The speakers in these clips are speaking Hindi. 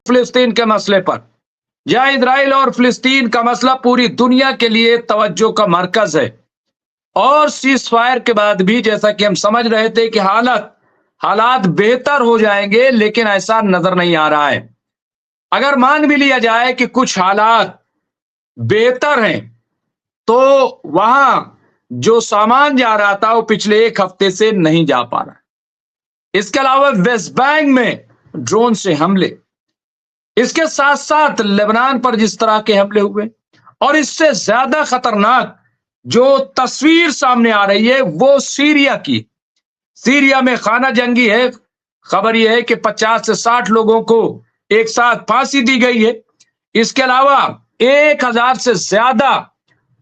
फिलिस्तीन के मसले पर, जहां इजराइल और फिलिस्तीन का मसला पूरी दुनिया के लिए तवज्जो का मरकज है। और सीज फायर के बाद भी जैसा कि हम समझ रहे थे कि हालात बेहतर हो जाएंगे, लेकिन ऐसा नजर नहीं आ रहा है। अगर मान भी लिया जाए कि कुछ हालात बेहतर हैं, तो वहां जो सामान जा रहा था वो पिछले एक हफ्ते से नहीं जा पा रहा। इसके अलावा वेस्ट बैंक में ड्रोन से हमले, इसके साथ साथ लेबनान पर जिस तरह के हमले हुए, और इससे ज्यादा खतरनाक जो तस्वीर सामने आ रही है वो सीरिया की। सीरिया में खाना जंगी है। खबर यह है कि 50 से 60 लोगों को एक साथ फांसी दी गई है। इसके अलावा 1000 से ज्यादा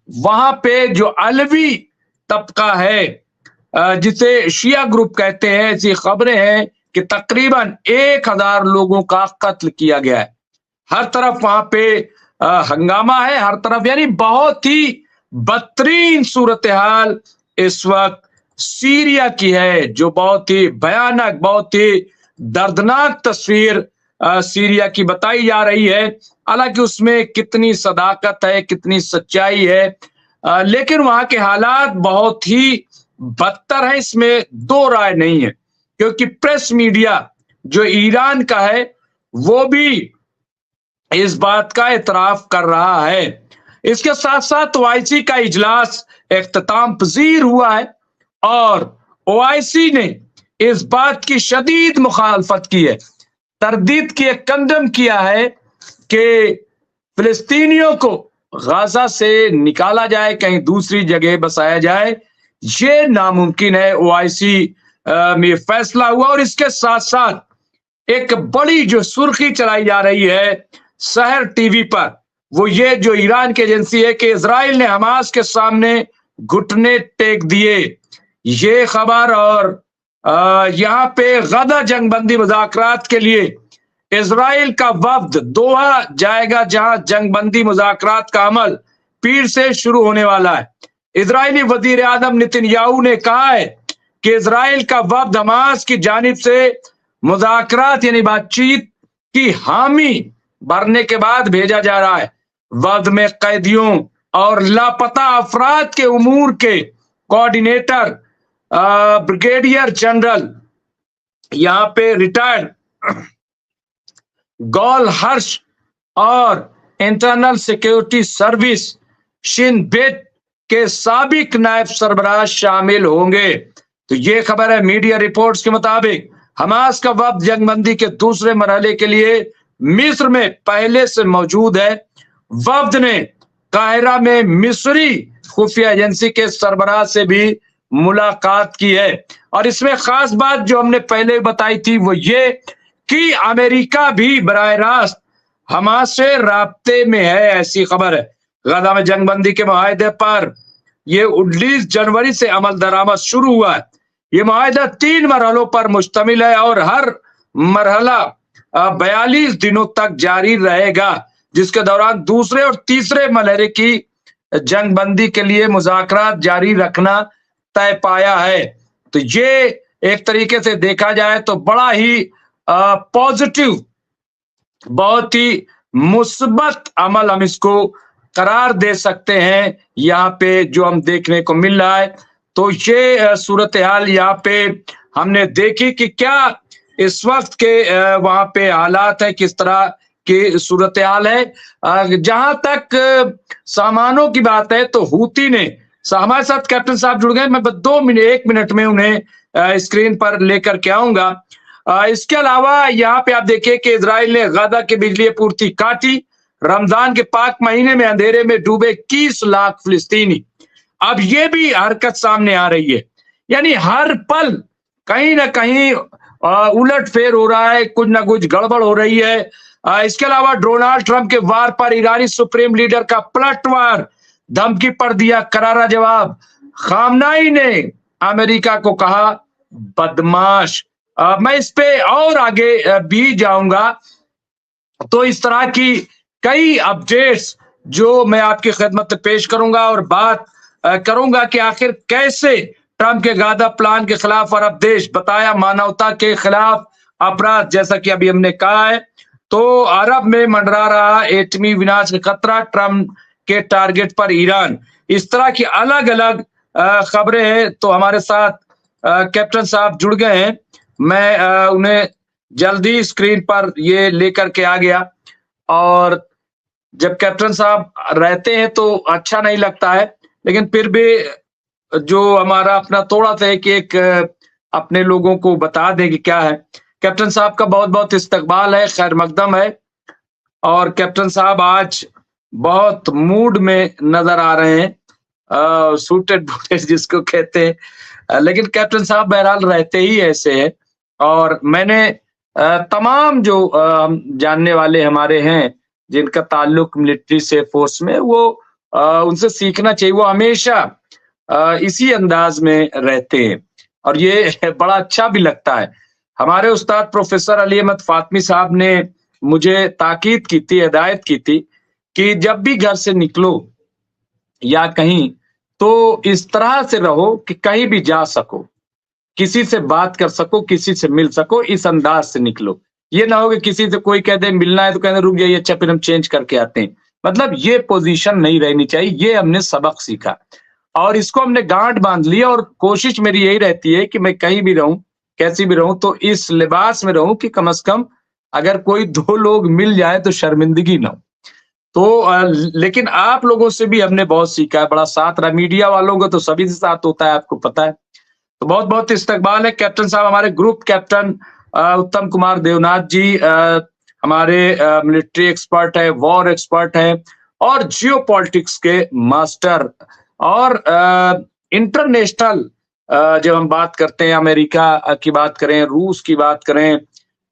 वहां पे जो अलवी तबका है, जिसे शिया ग्रुप कहते हैं, ऐसी खबरें हैं कि तकरीबन 1000 लोगों का कत्ल किया गया है। हर तरफ वहां पे हंगामा है, हर तरफ, यानी बहुत ही बदतरीन सूरत हाल इस वक्त सीरिया की है, जो बहुत ही भयानक, बहुत ही दर्दनाक तस्वीर सीरिया की बताई जा रही है। हालांकि उसमें कितनी सदाकत है, कितनी सच्चाई है, लेकिन वहां के हालात बहुत ही बदतर है, इसमें दो राय नहीं है। क्योंकि प्रेस मीडिया जो ईरान का है वो भी इस बात का इतराफ कर रहा है। इसके साथ साथ ओआईसी का इजलास इख्तिताम पजीर हुआ है और ओआईसी ने इस बात की शदीद मुखालफत की है, तरदीद की है, कंडम किया है कि फिलिस्तीनियों को गाजा से निकाला जाए, कहीं दूसरी जगह बसाया जाए। ये नामुमकिन है। ओआईसी में फैसला हुआ। और इसके साथ साथ एक बड़ी जो सुर्खी चलाई जा रही है सहर टीवी पर, वो ये जो ईरान की एजेंसी है कि इजराइल ने हमास के सामने घुटने टेक दिए, ये खबर। और यहां पे गदा जंगबंदी मुज़ाकरात के लिए इजराइल का वफ्द दोहा जाएगा, जहां जंगबंदी मुज़ाकरात का अमल पीर से शुरू होने वाला है। इजरायली वजीर आजम नेतन्याहू ने कहा है कि इजराइल का वफ्द हमास की जानिब से मुज़ाकरात यानी बातचीत की हामी भरने के बाद भेजा जा रहा है। वफ्द में कैदियों और लापता अफराद के उमूर के कोऑर्डिनेटर ब्रिगेडियर जनरल, यहां पे रिटायर्ड गौल हर्ष, और internal security service Shin Bet के साबिक नायब सरबराह शामिल होंगे। तो ये खबर है मीडिया रिपोर्ट्स के मुताबिक। हमास का वफ्द जंगबंदी के दूसरे मरहले के लिए मिस्र में पहले से मौजूद है। वफ्द ने काहिरा में मिस्री खुफिया एजेंसी के सरबराह से भी मुलाकात की है। और इसमें खास बात जो हमने पहले बताई थी वो ये कि अमेरिका भी बराह रास्त हमास से राब्ते में है, ऐसी खबर है। गजा में जंगबंदी के मुआहदे पर यह 19 जनवरी से अमल दरामद शुरू हुआ है। ये मुआहदा 3 मरहलों पर मुश्तमिल है और हर मरहला 42 दिनों तक जारी रहेगा, जिसके दौरान दूसरे और तीसरे मरहले की जंगबंदी के लिए मुज़ाकरात जारी रखना तय पाया है। तो ये एक तरीके से देखा जाए तो बड़ा ही पॉजिटिव, बहुत ही मुस्बत अमल हम इसको करार दे सकते हैं, यहाँ पे जो हम देखने को मिल रहा है। तो ये सूरत हाल यहाँ पे हमने देखी कि क्या इस वक्त के वहां पे हालात है, किस तरह की सूरत हाल है। जहां तक सामानों की बात है तो हूती ने, हमारे साथ कैप्टन साहब जुड़ गए, मैं 1 मिनट में उन्हें स्क्रीन पर लेकर के आऊंगा। इसके अलावा यहाँ पे आप देखिए कि इजराइल ने गजा की बिजली पूर्ति काटी। रमजान के पाक महीने में अंधेरे में डूबे 21 लाख फिलिस्तीनी। अब ये भी हरकत सामने आ रही है, यानी हर पल कहीं ना कहीं उलट फेर हो रहा है, कुछ ना कुछ गड़बड़ हो रही है। इसके अलावा डोनाल्ड ट्रंप के वार पर ईरानी सुप्रीम लीडर का पलटवार, धमकी पर दिया करारा जवाब। खामनाई ने अमेरिका को कहा बदमाश। मैं इस पे और आगे भी जाऊंगा। तो इस तरह की कई अपडेट्स जो मैं आपकी खिदमत में पेश करूंगा और बात करूंगा कि आखिर कैसे ट्रंप के गादा प्लान के खिलाफ अरब देश बताया मानवता के खिलाफ अपराध, जैसा कि अभी हमने कहा है। तो अरब में मंडरा रहा एटमी विनाश का खतरा, ट्रंप के टारगेट पर ईरान। इस तरह की अलग-अलग खबरें हैं। तो हमारे साथ कैप्टन साहब जुड़ गए हैं। मैं उन्हें जल्दी स्क्रीन पर ये लेकर के आ गया। और जब कैप्टन साहब रहते हैं तो अच्छा नहीं लगता है, लेकिन फिर भी जो हमारा अपना थोड़ा-सा है कि एक अपने लोगों को बता दें कि क्या है। कैप्टन साहब का बहुत-बहुत इस्तकबाल है, खैर मकदम है। और कैप्टन साहब आज बहुत मूड में नज़र आ रहे हैं, सूटेड बूटेड जिसको कहते हैं। लेकिन कैप्टन साहब बहरहाल रहते ही ऐसे हैं। और मैंने तमाम जो जानने वाले हमारे हैं, जिनका ताल्लुक मिलिट्री से, फोर्स में, वो उनसे सीखना चाहिए। वो हमेशा इसी अंदाज में रहते हैं और ये बड़ा अच्छा भी लगता है। हमारे उस्ताद प्रोफेसर अली अहमद फातमी साहब ने मुझे ताकीद की थी, हिदायत की थी कि जब भी घर से निकलो या कहीं, तो इस तरह से रहो कि कहीं भी जा सको, किसी से बात कर सको, किसी से मिल सको, इस अंदाज से निकलो। ये ना हो कि किसी से कोई कह दे मिलना है तो कहना रुक जाइए, अच्छा फिर हम चेंज करके आते हैं। मतलब ये पोजीशन नहीं रहनी चाहिए, ये हमने सबक सीखा और इसको हमने गांठ बांध लिया। और कोशिश मेरी यही रहती है कि मैं कहीं भी रहूं, कैसी भी रहूं, तो इस लिबास में रहूं कि कम से कम अगर कोई दो लोग मिल जाए तो शर्मिंदगी ना हो। तो लेकिन आप लोगों से भी हमने बहुत सीखा है, बड़ा साथ रहा। मीडिया वालों का तो सभी से साथ होता है, आपको पता है। तो बहुत-बहुत इस्तकबाल है। कैप्टन साहब हमारे ग्रुप कैप्टन उत्तम कुमार देवनाथ जी हमारे मिलिट्री एक्सपर्ट है, वॉर एक्सपर्ट है और जियोपॉलिटिक्स के मास्टर। और इंटरनेशनल जब हम बात करते हैं, अमेरिका की बात करें, रूस की बात करें,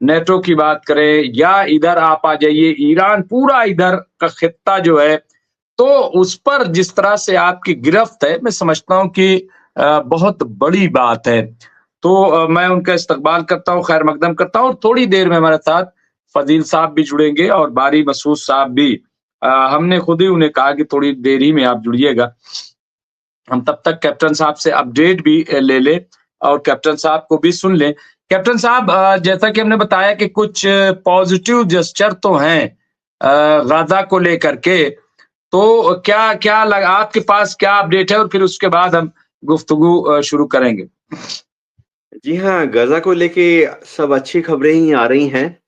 नेटो की बात करें, या इधर आप आ जाइए ईरान, पूरा इधर का खित्ता जो है, तो उस पर जिस तरह से आपकी गिरफ्त है, मैं समझता हूँ कि बहुत बड़ी बात है। तो मैं उनका इस्तकबाल करता हूँ, खैर मकदम करता हूँ। और थोड़ी देर में हमारे साथ फजील साहब भी जुड़ेंगे और बारी मसूद साहब भी। हमने खुद ही उन्हें कहा कि थोड़ी देर ही में आप जुड़िएगा। हम तब तक कैप्टन साहब से अपडेट भी ले लें और कैप्टन साहब को भी सुन लें। कैप्टन साहब, जैसा कि हमने बताया कि कुछ पॉजिटिव जेस्चर तो हैं गाज़ा को लेकर के, तो क्या क्या लगा आपके पास, क्या अपडेट है? और फिर उसके बाद हम गुफ्तगू शुरू करेंगे। जी हाँ, गाज़ा को लेके सब अच्छी खबरें ही आ रही हैं।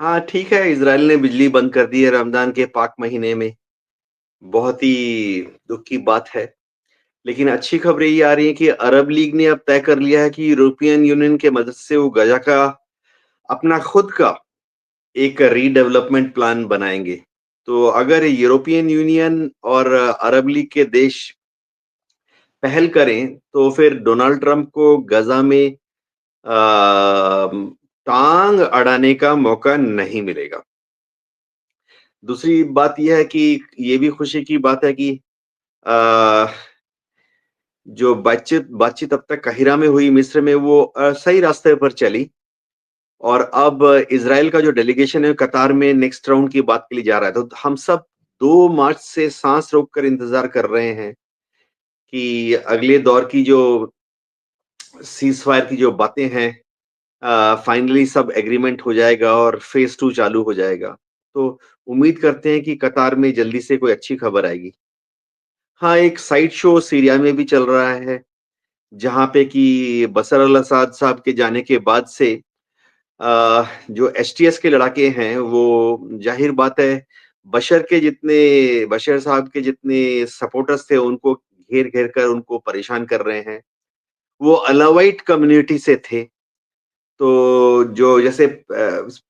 हाँ, ठीक है, इज़राइल ने बिजली बंद कर दी है रमज़ान के पाक महीने में, बहुत ही दुःख की बात है। लेकिन अच्छी खबरें ये आ रही हैं कि अरब लीग ने अब तय कर लिया है कि यूरोपियन यूनियन के मदद से वो गाज़ा का अपना खुद का एक रीडेवलपमेंट प्लान बनाएँगे। तो अगर यूरोपियन यूनियन और अरब लीग के देश पहल करें, तो फिर डोनाल्ड ट्रंप को गाज़ा में टांग अड़ाने का मौका नहीं मिलेगा। दूसरी बात ये है कि ये भी खुशी की बात है कि अ, जो बातचीत बातचीत अब तक काहिरा में हुई मिस्र में वो सही रास्ते पर चली और अब इज़राइल का जो डेलीगेशन है कतार में नेक्स्ट राउंड की बात के लिए जा रहा है। तो हम सब 2 मार्च से साँस रोक कर इंतज़ार कर रहे हैं कि अगले दौर की जो सीज़फायर की जो बातें हैं फाइनली सब एग्रीमेंट हो जाएगा और फेज़ 2 चालू हो जाएगा। तो उम्मीद करते हैं कि कतार में जल्दी से कोई अच्छी खबर आएगी। हाँ, एक साइड शो सीरिया में भी चल रहा है, जहाँ पे कि बशर अल-असाद साहब के जाने के बाद से जो एसटीएस के लड़ाके हैं, वो ज़ाहिर बात है बशर साहब के जितने सपोर्टर्स थे, उनको घेर-घेर कर उनको परेशान कर रहे हैं। वो अलावाइट कम्युनिटी से थे। तो जो जैसे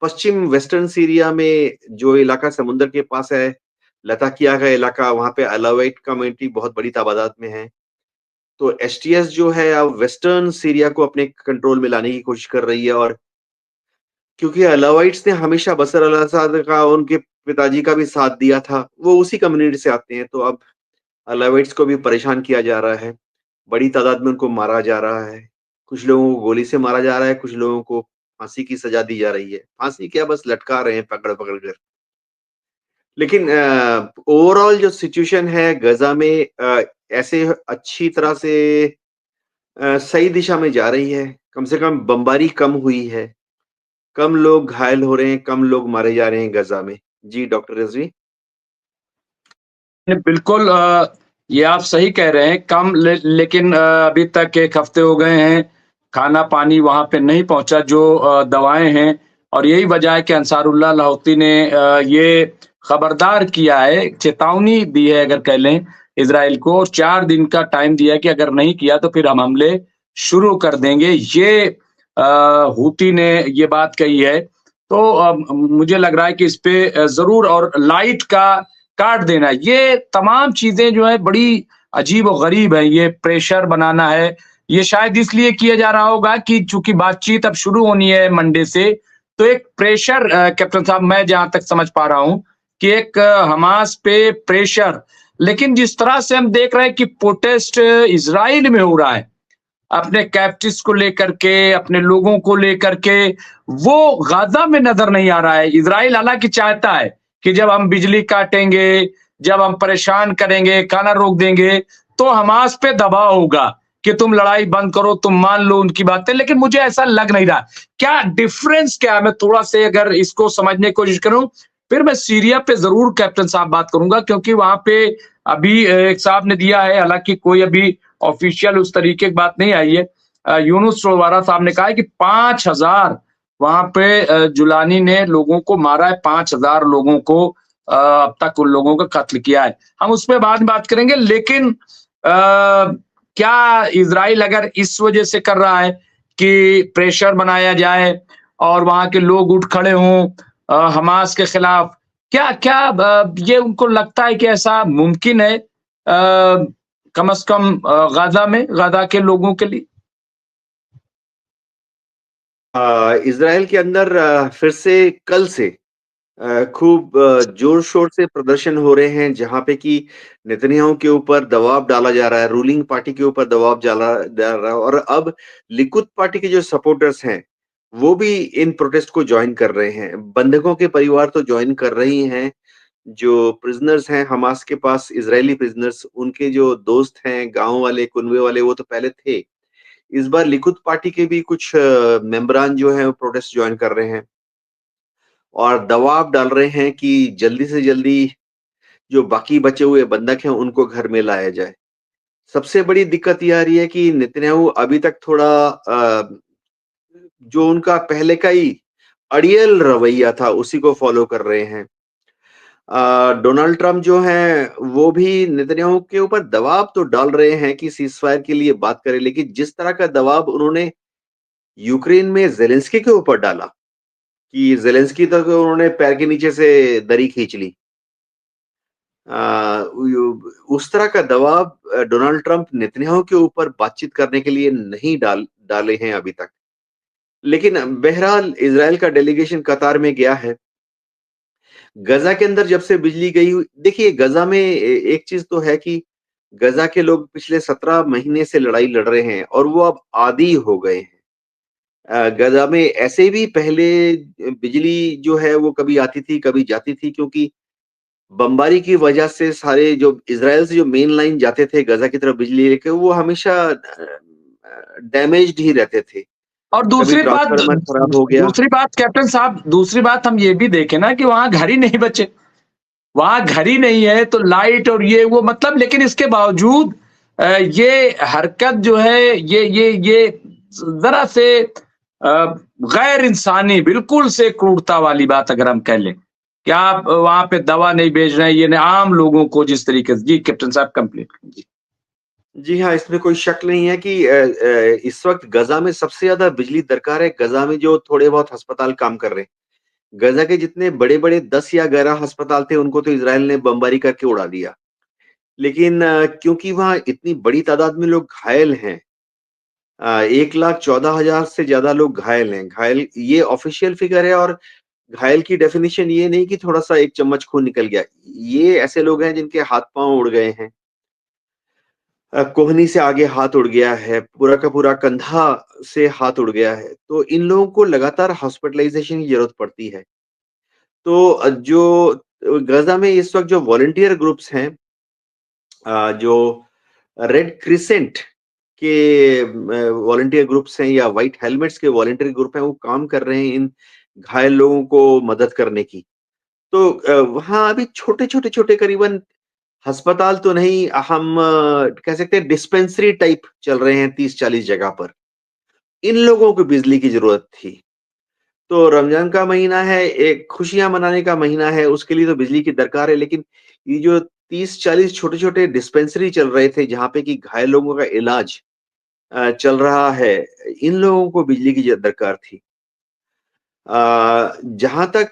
पश्चिम वेस्टर्न सीरिया में जो इलाका समुद्र के पास है, लताकिया का इलाका, वहाँ पे अलावाइट कम्युनिटी बहुत बड़ी तादाद में है। तो एसटीएस जो है अब वेस्टर्न सीरिया को अपने कंट्रोल में लाने की कोशिश कर रही है और क्योंकि अलावाइट्स ने हमेशा बशर अल-असाद का उनके पिताजी का भी साथ दिया था, वो उसी कम्युनिटी से आते हैं, तो अब अलावाइट्स को भी परेशान किया जा रहा है। बड़ी तादाद में उनको मारा जा रहा है। कुछ लोगों को गोली से मारा जा रहा है, कुछ लोगों को फांसी की सज़ा दी जा रही है। फांसी क्या बस लटका रहे हैं पकड़-पकड़ कर। लेकिन ओवरऑल जो सिचुएशन है गाज़ा में ऐसे अच्छी तरह से सही दिशा में जा रही है। कम से कम बमबारी कम हुई है। कम लोग घायल हो रहे हैं, कम लोग मारे जा रहे हैं गजा में। जी डॉक्टर रिजवी। नहीं, बिल्कुल ये आप सही कह रहे हैं कम लेकिन अभी तक 1 हफ्ते हो गए हैं, खाना-पानी वहाँ पे नहीं पहुँचा जो दवाएँ हैं और यही वजह है कि अंसारुल्लाह लाहौती ने ये खबरदार किया है, चेतावनी दी है अगर कह लें इज़राइल को और 4 दिन का टाइम दिया है कि अगर नहीं किया तो फिर हम हमले शुरू कर देंगे। ये हूती ने ये बात कही है, तो मुझे लग रहा है कि इस पे ज़रूर और लाइट का काट देना। ये तमाम चीज़ें जो है बड़ी अजीब-ओ-गरीब है, ये प्रेशर बनाना है, ये शायद इसलिए किया जा रहा होगा कि चूँकि बातचीत अब शुरू होनी है मंडे से, तो एक प्रेशर कैप्टन साहब मैं जहाँ तक समझ पा रहा हूँ कि एक हमास पे प्रेशर लेकिन जिस तरह से हम देख रहे हैं कि प्रोटेस्ट इज़राइल में हो रहा है, अपने कैप्टिव्स को लेकर के, अपने लोगों को लेकर के, वो गाज़ा में नज़र नहीं आ रहा है। इज़राइल हालाँकि चाहता है कि जब हम बिजली काटेंगे, जब हम परेशान करेंगे, खाना रोक देंगे, तो हमास पे दबाव होगा कि तुम लड़ाई बंद करो, तुम मान लो उनकी बातें, लेकिन मुझे ऐसा लग नहीं रहा। क्या डिफ़रेंस क्या है? मैं थोड़ा-से अगर इसको समझने की कोशिश करूँ, फिर मैं सीरिया पे ज़रूर कैप्टन साहब बात करूँगा क्योंकि वहाँ पे अभी एक साहब ने दिया है, हालाँकि कोई अभी ऑफिशियल उस तरीके की बात नहीं आई है। यूनुस चौवारा साहब ने कहा है कि 5,000 वहाँ पे जुलानी ने लोगों को मारा है, 5,000 लोगों को अब तक उन लोगों का कत्ल किया है। हम उस पे बाद में बात करेंगे लेकिन क्या इज़राइल अगर इस वजह से कर रहा है कि प्रेशर बनाया जाए और वहाँ के लोग उठ खड़े हों हमास के खिलाफ, क्या क्या ये उनको लगता है कि ऐसा मुमकिन है कम से कम गाज़ा में, गाज़ा के लोगों के लिए? इज़राइल के अंदर फिर से कल से खूब जोर-शोर से प्रदर्शन हो रहे हैं, जहाँ पे कि नेतन्याहू के ऊपर दबाव डाला जा रहा है, रूलिंग पार्टी के ऊपर दबाव डाला जा रहा है और अब लिकुद पार्टी के जो सपोर्टर्स हैं, वो भी इन प्रोटेस्ट को जॉइन कर रहे हैं। बंधकों के परिवार तो जॉइन कर रही हैं, जो प्रिज़नर्स हैं हमास के पास इज़राइली प्रिज़नर्स, उनके जो दोस्त हैं, गाँव वाले, कुनबे वाले, वो तो पहले थे। इस बार लिकुद पार्टी के भी कुछ मेंबरान जो हैं, वो प्रोटेस्ट जॉइन कर रहे हैं और दबाव डाल रहे हैं कि जल्दी से जल्दी जो बाकी बचे हुए बंधक हैं, उनको घर में लाया जाए। सबसे बड़ी दिक्कत ये आ रही है कि नेतन्याहू अभी तक थोड़ा जो उनका पहले का ही अड़ियल रवैया था, उसी को फ़ॉलो कर रहे हैं। डोनाल्ड ट्रम्प जो हैं, वो भी नेतन्याहू के ऊपर दबाव तो डाल रहे हैं कि सीज़फायर के लिए बात करें, लेकिन जिस तरह का दबाव उन्होंने यूक्रेन में ज़ेलेंस्की के ऊपर डाला, कि ज़ेलेंस्की तक उन्होंने पैर के नीचे से दरी खींच ली। उस तरह का दबाव डोनाल्ड ट्रम्प नेतन्याहू के ऊपर बातचीत करने के लिए नहीं डाले हैं अभी तक। लेकिन बहरहाल इज़राइल का डेलीगेशन कतार में गया है। गज़ा के अंदर जब से बिजली गई हुई देखिए गज़ा में एक चीज़ तो है कि गज़ा के लोग पिछले 17 महीने से लड़ाई लड़ रहे हैं और वो अब आदी हो गए हैं। गज़ा में ऐसे भी पहले बिजली जो है वो कभी आती थी, कभी जाती थी क्योंकि बमबारी की वजह से सारे जो इज़राइल से जो मेन लाइन जाते थे गज़ा की तरफ बिजली लेके वो हमेशा डैमेज्ड ही रहते थे। और कभी दूसरी बात ट्रांसफार्मर खराब हो गया। दूसरी बात कैप्टन साहब, दूसरी बात हम ये भी देखें ना कि वहाँ घर ही नहीं बचे। वहाँ घर ही नहीं है तो लाइट और ये वो मतलब लेकिन इसके बावजूद ये हरकत जो है ये ज़रा से गैर इंसानी बिल्कुल से क्रूरता वाली बात अगर हम कह लें, कि आप वहाँ पे दवा नहीं भेज रहे हैं, ये आम लोगों को जिस तरीके से जी कैप्टन साहब कंप्लीट कीजिए। जी हाँ, इसमें कोई शक नहीं है कि इस वक़्त गज़ा में सबसे ज़्यादा बिजली दरकार है, गज़ा में जो थोड़े बहुत अस्पताल काम कर रहे हैं। गज़ा के जितने बड़े-बड़े 10 या 11 अस्पताल थे, उनको तो इज़राइल ने बमबारी करके उड़ा दिया। लेकिन क्योंकि वहाँ इतनी बड़ी तादाद में लोग घायल हैं 1,14,000 से ज़्यादा लोग घायल हैं। घायल ये ऑफ़िशियल फ़िगर है और घायल की डेफ़िनिशन ये नहीं कि थोड़ा-सा 1 चम्मच खून निकल गया। ये ऐसे लोग हैं जिनके हाथ-पाँव उड़ गए हैं। कोहनी से आगे हाथ उड़ गया है, पूरा का पूरा कंधा से हाथ उड़ गया है। तो इन लोगों को लगातार हॉस्पिटलाइज़ेशन की ज़रूरत पड़ती है। तो जो गाज़ा में इस वक़्त जो वॉलंटियर ग्रुप्स हैं जो रेड क्रिसेंट के वॉलंटियर ग्रुप्स हैं या व्हाइट हेलमेट्स के वॉलंटियर ग्रुप हैं, वो काम कर रहे हैं इन घायल लोगों को मदद करने की। तो वहाँ अभी छोटे-छोटे करीबन अस्पताल तो नहीं, हम कह सकते हैं डिस्पेंसरी टाइप चल रहे हैं 30-40 जगह पर। इन लोगों को बिजली की ज़रूरत थी। तो रमज़ान का महीना है, एक खुशियाँ मनाने का महीना है, उसके लिए तो बिजली की दरकार है, लेकिन ये जो 30-40 छोटे-छोटे डिस्पेंसरी चल रहे थे, जहाँ पे कि घायल लोगों का इलाज चल रहा है, इन लोगों को बिजली की दरकार थी। जहाँ तक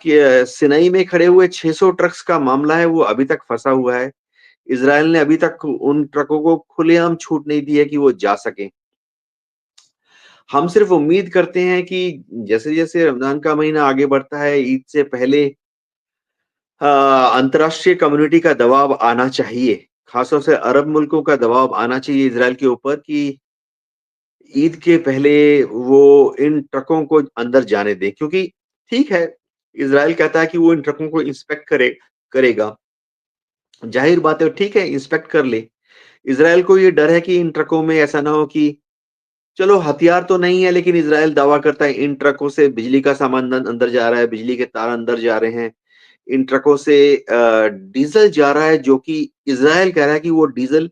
सिनई में खड़े हुए 600 ट्रक्स का मामला है, वो अभी तक फँसा हुआ है। इज़राइल ने अभी तक उन ट्रकों को खुलेआम छूट नहीं दी है कि वो जा सकें। हम सिर्फ़ उम्मीद करते हैं कि जैसे-जैसे रमज़ान का महीना आगे बढ़ता है, ईद से पहले अंतर्राष्ट्रीय कम्युनिटी का दबाव आना चाहिए। ख़ासतौर से अरब मुल्कों का दबाव आना चाहिए इज़राइल के ऊपर कि ईद के पहले वो इन ट्रकों को अंदर जाने दें। क्योंकि ठीक है, इज़राइल कहता है कि वो इन ट्रकों को इंस्पेक्ट करेगा। ज़ाहिर बात है, ठीक है, इंस्पेक्ट कर ले। इज़राइल को ये डर है कि इन ट्रकों में ऐसा ना हो कि चलो हथियार तो नहीं है, लेकिन इज़राइल दावा करता है इन ट्रकों से बिजली का सामान अंदर जा रहा है, बिजली के तार अंदर जा रहे हैं। इन ट्रकों से डीज़ल जा रहा है, जो कि इज़राइल कह रहा है कि वो डीज़ल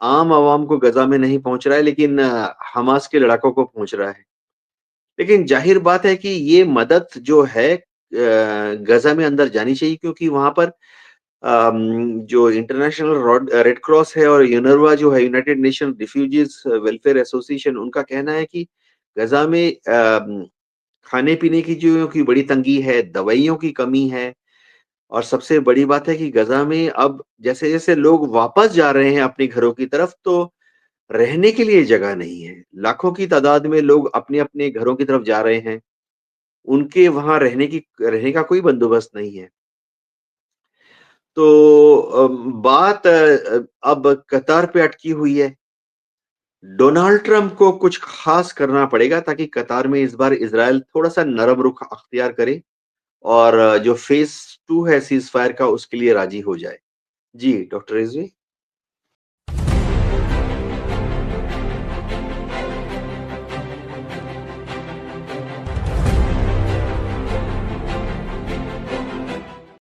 आम आवाम को गज़ा में नहीं पहुँच रहा है, लेकिन हमास के लड़ाकों को पहुँच रहा है। लेकिन ज़ाहिर बात है कि ये मदद जो है गज़ा में अंदर जानी चाहिए, क्योंकि वहाँ पर जो इंटरनेशनल रेड क्रॉस है और यूनरवा जो है, United nation refugees welfare association, उनका कहना है कि गजा में खाने-पीने की चीज़ों की बड़ी तंगी है, दवाइयों की कमी है, और सबसे बड़ी बात है कि गजा में अब जैसे-जैसे लोग वापस जा रहे हैं अपने घरों की तरफ, तो रहने के लिए जगह नहीं है। लाखों की तादाद में लोग अपने-अपने घरों की तरफ जा रहे हैं। उनके वहाँ रहने का कोई बंदोबस्त नहीं है। तो बात अब कतार पे अटकी हुई है। डोनाल्ड ट्रंप को कुछ खास करना पड़ेगा ताकि कतार में इस बार इज़राइल थोड़ा-सा नरम रुख अख्तियार करे और जो फेज़ 2 है सीज़ फायर का, उसके लिए राज़ी हो जाए। जी, डॉक्टर रिज़वी?